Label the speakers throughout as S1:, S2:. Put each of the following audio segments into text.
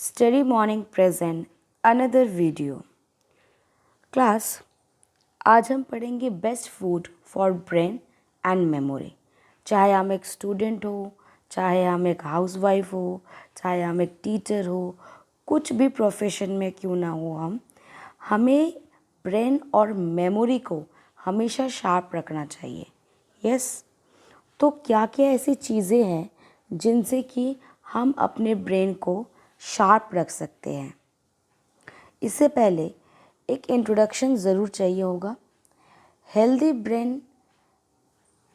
S1: Steady Morning present another video. Class, आज हम पढ़ेंगे best food for brain and memory. चाहे हम एक स्टूडेंट हो, चाहे हम एक हाउसवाइफ हो, चाहे हम एक टीचर हो, कुछ भी प्रोफेशन में क्यों ना हो हमें ब्रेन और मेमोरी को हमेशा शार्प रखना चाहिए। यस, तो क्या क्या ऐसी चीज़ें हैं जिनसे कि हम अपने ब्रेन को शार्प रख सकते हैं। इससे पहले एक इंट्रोडक्शन ज़रूर चाहिए होगा। हेल्दी ब्रेन,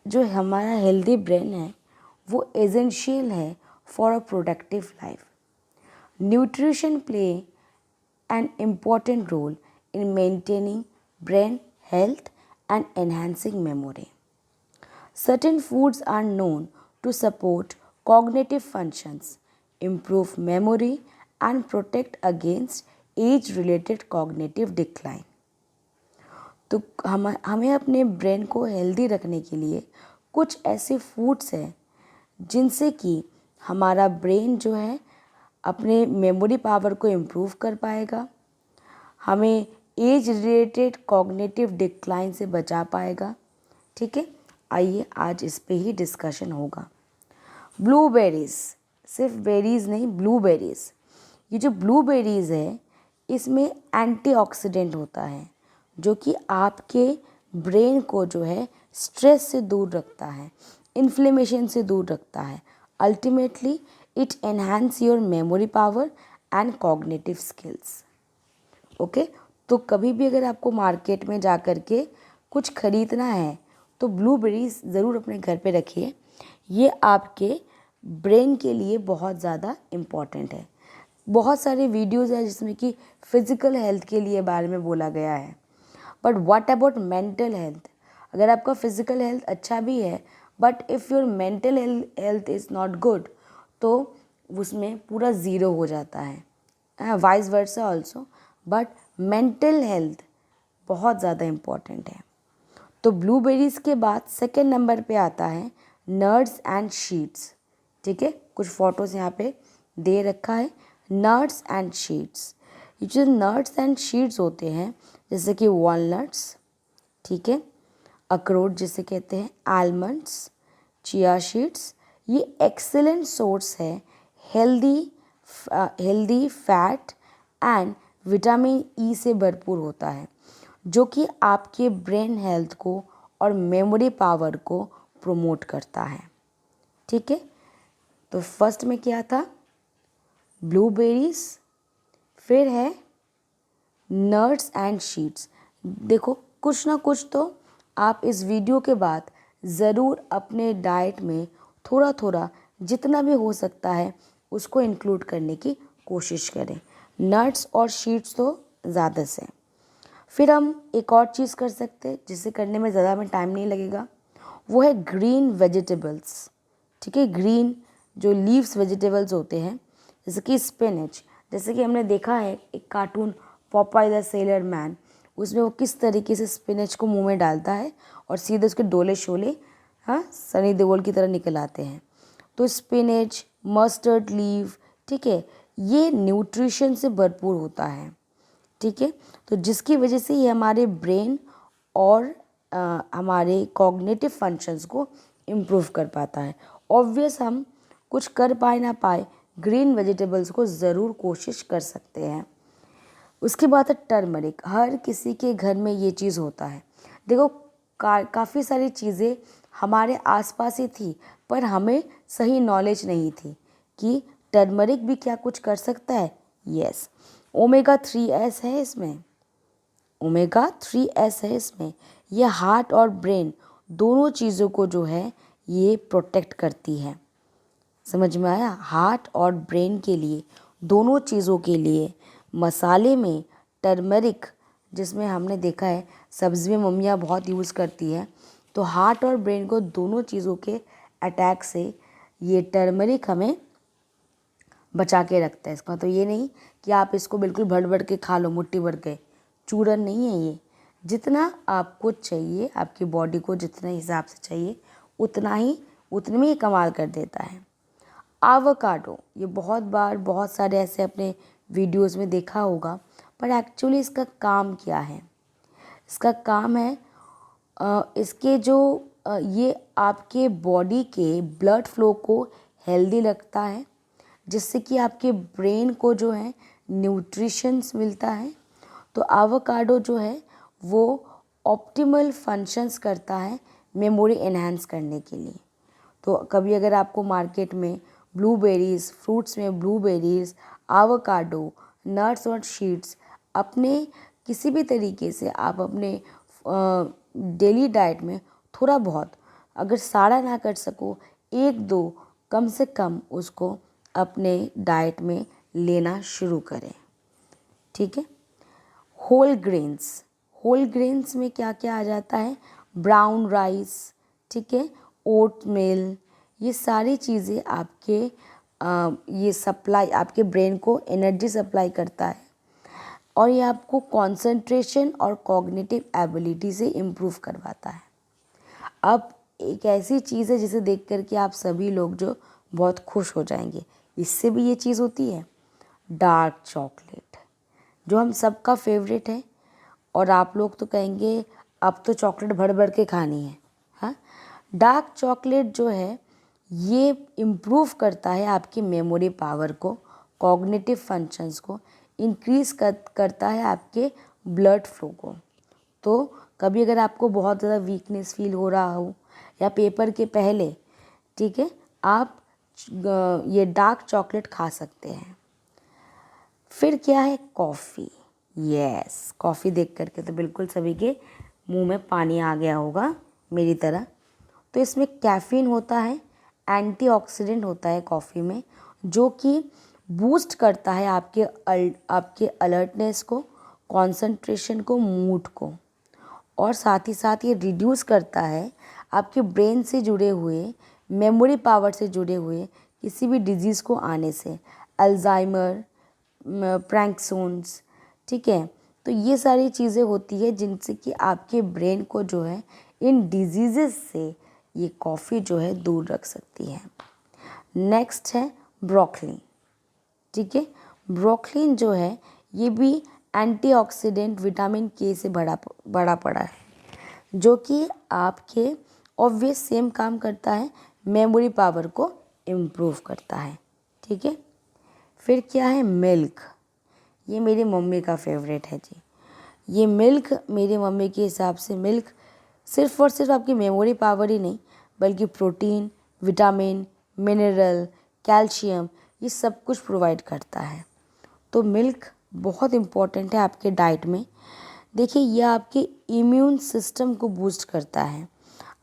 S1: जो हमारा हेल्दी ब्रेन है वो एसेंशियल है for a productive life. Nutrition play an important role in maintaining brain health and enhancing memory. Certain foods are known to support cognitive functions, improve memory, and protect against age-related cognitive decline. तो हमें अपने brain को healthy रखने के लिए कुछ ऐसे foods हैं जिनसे कि हमारा ब्रेन जो है अपने मेमोरी पावर को इम्प्रूव कर पाएगा, हमें एज रिलेटेड कॉग्निटिव डिक्लाइन से बचा पाएगा। ठीक है, आइए आज इस पे ही डिस्कशन होगा। ब्लूबेरीज़, सिर्फ बेरीज़ नहीं, ब्लूबेरीज़। ये जो ब्लूबेरीज़ है इसमें एंटीऑक्सीडेंट होता है जो कि आपके ब्रेन को जो है स्ट्रेस से दूर रखता है, इन्फ्लेमेशन से दूर रखता है। Ultimately it enhance your memory power and cognitive skills. Okay, तो कभी भी अगर आपको मार्केट में जा कर के कुछ खरीदना है तो ब्लूबेरीज़ ज़रूर अपने घर पे रखिए। ये आपके ब्रेन के लिए बहुत ज़्यादा इम्पॉर्टेंट है। बहुत सारे वीडियोज़ हैं जिसमें कि फ़िज़िकल हेल्थ के लिए बारे में बोला गया है, but what about mental health? अगर आपका फ़िज़िकल हेल्थ अच्छा भी है but if your mental health is not good तो उसमें पूरा ज़ीरो हो जाता है। Vice versa also, but mental health बहुत ज़्यादा इम्पॉर्टेंट है। तो ब्लूबेरीज़ के बाद सेकंड नंबर पे आता है नट्स एंड शीड्स। ठीक है, कुछ फोटोज़ यहाँ पे दे रखा है, नट्स एंड शीड्स। ये जो नट्स एंड शीड्स होते हैं जैसे कि वॉलनट्स, ठीक है, अखरोट जिसे कहते हैं, आलमंड्स, चिया सीड्स, ये एक्सेलेंट सोर्स है healthy fat and vitamin E से भरपूर होता है जो कि आपके ब्रेन हेल्थ को और मेमोरी पावर को प्रमोट करता है। ठीक है, तो फर्स्ट में क्या था? ब्लूबेरीज, फिर है नट्स एंड सीड्स। देखो, कुछ ना कुछ तो आप इस वीडियो के बाद ज़रूर अपने डाइट में थोड़ा थोड़ा जितना भी हो सकता है उसको इंक्लूड करने की कोशिश करें। नट्स और सीड्स तो ज़्यादा से। फिर हम एक और चीज़ कर सकते हैं जिसे करने में ज़्यादा हमें टाइम नहीं लगेगा, वो है ग्रीन वेजिटेबल्स। ठीक है, ग्रीन जो लीव्स वेजिटेबल्स होते हैं जैसे कि स्पिनच। जैसे कि हमने देखा है एक कार्टून पॉपाई द सेलर मैन, उसमें वो किस तरीके से स्पिनच को मुंह में डालता है और सीधे उसके डोले शोले सनी देओल की तरह निकल आते हैं। तो स्पिनच, मस्टर्ड लीव, ठीक है, ये न्यूट्रिशन से भरपूर होता है। ठीक है, तो जिसकी वजह से ये हमारे ब्रेन और हमारे कॉग्निटिव फंक्शंस को इम्प्रूव कर पाता है। ऑब्वियस हम कुछ कर पाए ना पाए, ग्रीन वेजिटेबल्स को ज़रूर कोशिश कर सकते हैं। उसके बाद है टर्मरिक। हर किसी के घर में ये चीज़ होता है। देखो, काफ़ी सारी चीज़ें हमारे आसपास ही थी पर हमें सही नॉलेज नहीं थी कि टर्मरिक भी क्या कुछ कर सकता है। यस, ओमेगा 3S है इसमें, ओमेगा 3S है इसमें। ये हार्ट और ब्रेन दोनों चीज़ों को जो है ये प्रोटेक्ट करती है। समझ में आया? हार्ट और ब्रेन के लिए, दोनों चीज़ों के लिए मसाले में टर्मरिक, जिसमें हमने देखा है सब्ज़ी में मम्मियाँ बहुत यूज़ करती है, तो हार्ट और ब्रेन को दोनों चीज़ों के अटैक से ये टर्मरिक हमें बचा के रखता है। इसका मतलब ये नहीं कि आप इसको बिल्कुल भर भर के खा लो, मुट्ठी भर के। चूरन नहीं है ये। जितना आपको चाहिए, आपकी बॉडी को जितना हिसाब से चाहिए उतना ही, उतने में ही कमाल कर देता है। आवाकाडो, ये बहुत बार बहुत सारे ऐसे अपने वीडियोस में देखा होगा, पर एक्चुअली इसका काम क्या है? इसका काम है इसके जो ये आपके बॉडी के ब्लड फ्लो को हेल्दी रखता है, जिससे कि आपके ब्रेन को जो है न्यूट्रिशंस मिलता है। तो आवाकाडो जो है वो ऑप्टिमल फंक्शंस करता है मेमोरी एनहांस करने के लिए। तो कभी अगर आपको मार्केट में ब्लूबेरीज़, फ्रूट्स में ब्लूबेरीज़, आवाकाडो, नट्स और सीड्स अपने किसी भी तरीके से आप अपने डेली डाइट में थोड़ा बहुत, अगर सारा ना कर सको, 1-2 कम से कम उसको अपने डाइट में लेना शुरू करें। ठीक है। होल ग्रेन्स में क्या क्या आ जाता है? ब्राउन राइस, ठीक है, ओटमील, ये सारी चीज़ें आपके ये सप्लाई, आपके ब्रेन को एनर्जी सप्लाई करता है और ये आपको कंसंट्रेशन और कॉग्निटिव एबिलिटी से इम्प्रूव करवाता है। अब एक ऐसी चीज़ है जिसे देख कर के आप सभी लोग जो बहुत खुश हो जाएंगे, इससे भी ये चीज़ होती है, डार्क चॉकलेट, जो हम सबका फेवरेट है। और आप लोग तो कहेंगे अब तो चॉकलेट भर भर के खानी है। हाँ, डार्क चॉकलेट जो है ये इम्प्रूव करता है आपकी मेमोरी पावर को, कॉग्निटिव फंक्शंस को, इंक्रीज़ करता है आपके ब्लड फ्लो को। तो कभी अगर आपको बहुत ज़्यादा वीकनेस फील हो रहा हो या पेपर के पहले, ठीक है, आप ये डार्क चॉकलेट खा सकते हैं। फिर क्या है? कॉफ़ी। यस, कॉफ़ी देख करके तो बिल्कुल सभी के मुंह में पानी आ गया होगा मेरी तरह। तो इसमें कैफ़ीन होता है, एंटीऑक्सीडेंट होता है कॉफ़ी में, जो कि बूस्ट करता है आपके अलर्टनेस को, कंसंट्रेशन को, मूड को, और साथ ही साथ ये रिड्यूस करता है आपके ब्रेन से जुड़े हुए, मेमोरी पावर से जुड़े हुए किसी भी डिजीज़ को आने से, अल्जाइमर, पार्किंसंस, ठीक है। तो ये सारी चीज़ें होती है जिनसे कि आपके ब्रेन को जो है इन डिजीज़ से ये कॉफ़ी जो है दूर रख सकती है। नेक्स्ट है ब्रोकली, ठीक है। ब्रोकली जो है ये भी एंटीऑक्सीडेंट विटामिन के से बड़ा पड़ा है, जो कि आपके ऑब्वियस सेम काम करता है, मेमोरी पावर को इम्प्रूव करता है। ठीक है। फिर क्या है? मिल्क। ये मेरी मम्मी का फेवरेट है जी। ये मिल्क, मेरी मम्मी के हिसाब से मिल्क सिर्फ़ और सिर्फ आपकी मेमोरी पावर ही नहीं, बल्कि प्रोटीन, विटामिन, मिनरल, कैल्शियम, ये सब कुछ प्रोवाइड करता है। तो मिल्क बहुत इम्पॉर्टेंट है आपके डाइट में। देखिए, यह आपके इम्यून सिस्टम को बूस्ट करता है,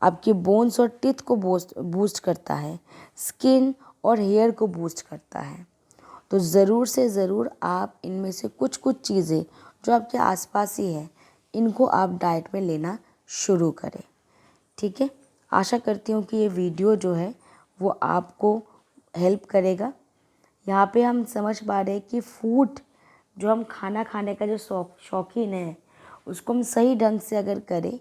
S1: आपके बोन्स और टीथ को बूस्ट करता है, स्किन और हेयर को बूस्ट करता है। तो ज़रूर से ज़रूर आप इनमें से कुछ कुछ चीज़ें जो आपके आसपास ही है, इनको आप डाइट में लेना शुरू करें। ठीक है। आशा करती हूँ कि ये वीडियो जो है वो आपको हेल्प करेगा। यहाँ पे हम समझ पा रहे हैं कि फूड जो हम खाना खाने का जो शौकीन है, उसको हम सही ढंग से अगर करें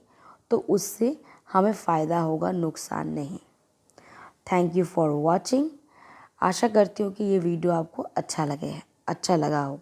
S1: तो उससे हमें फ़ायदा होगा, नुकसान नहीं। Thank you for watching. आशा करती हूँ कि ये वीडियो आपको अच्छा लगा होगा।